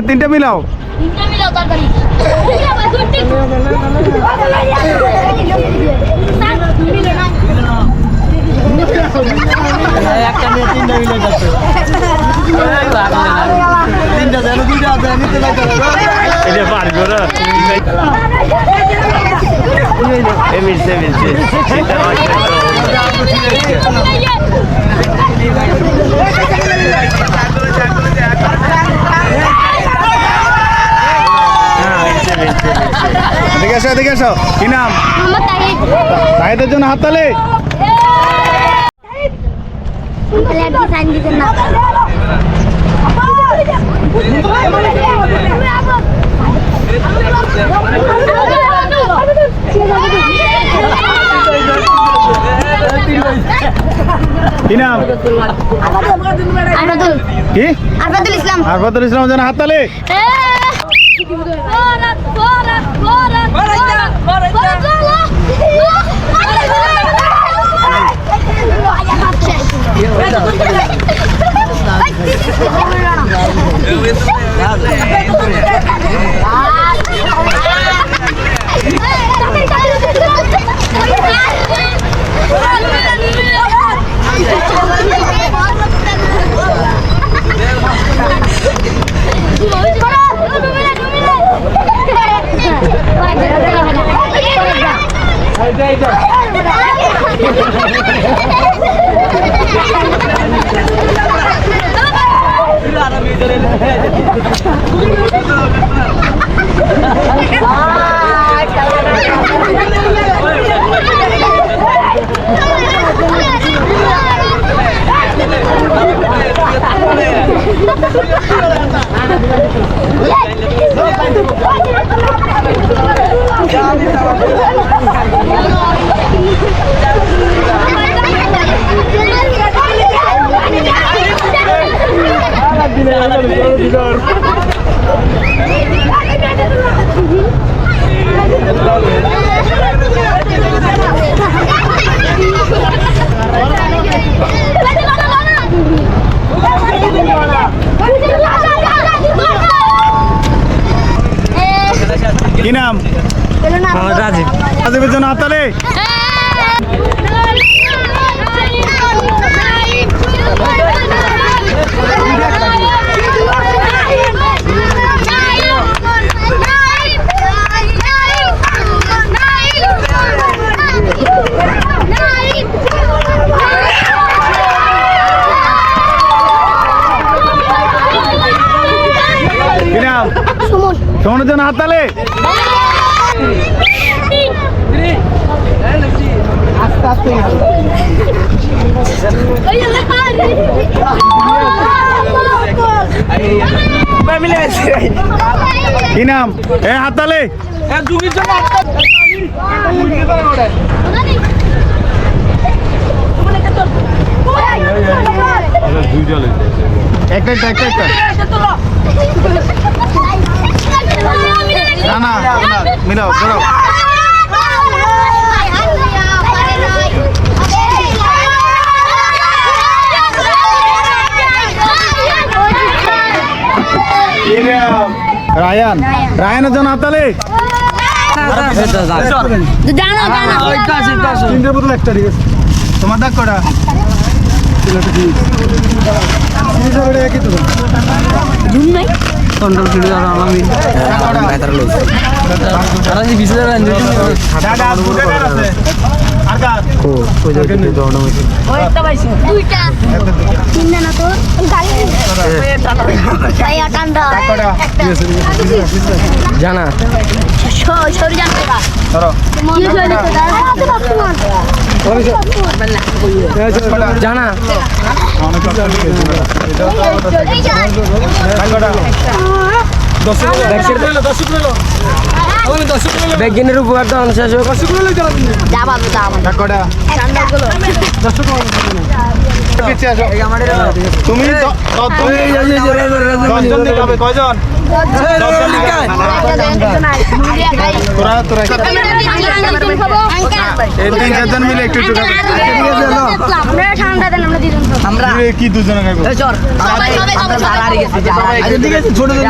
তিনটা মিলাও দেখে আসো কি নাম? তাহিদের জন্য হাততালি। কি নাম? কি? আরফাতুল ইসলাম জন্য হাততালি। কি নাম? রাজীবের জন্য হাততালি। কি নাম? সুমনের জন্য হাততালি। কি নাম? হাততালি। একটা না মিলাও করো। রায়ানের জন্য হাততালি। তিনটের বদল একটা, ঠিক আছে? তোমার দাগ কটা? জানা জানা ব্যাগিনের উপকার দাম শেষ তুমি কয়জন? তোরা এই তিন চারজন মিলে একটু একটু খাবে। ঠান্ডা দেন আমরা দিলাম আমরা কি দুজনে খাবো? চল সবাই আমরা তারা হারিয়ে গেছি আচ্ছা ঠিক আছে ছোট ছোট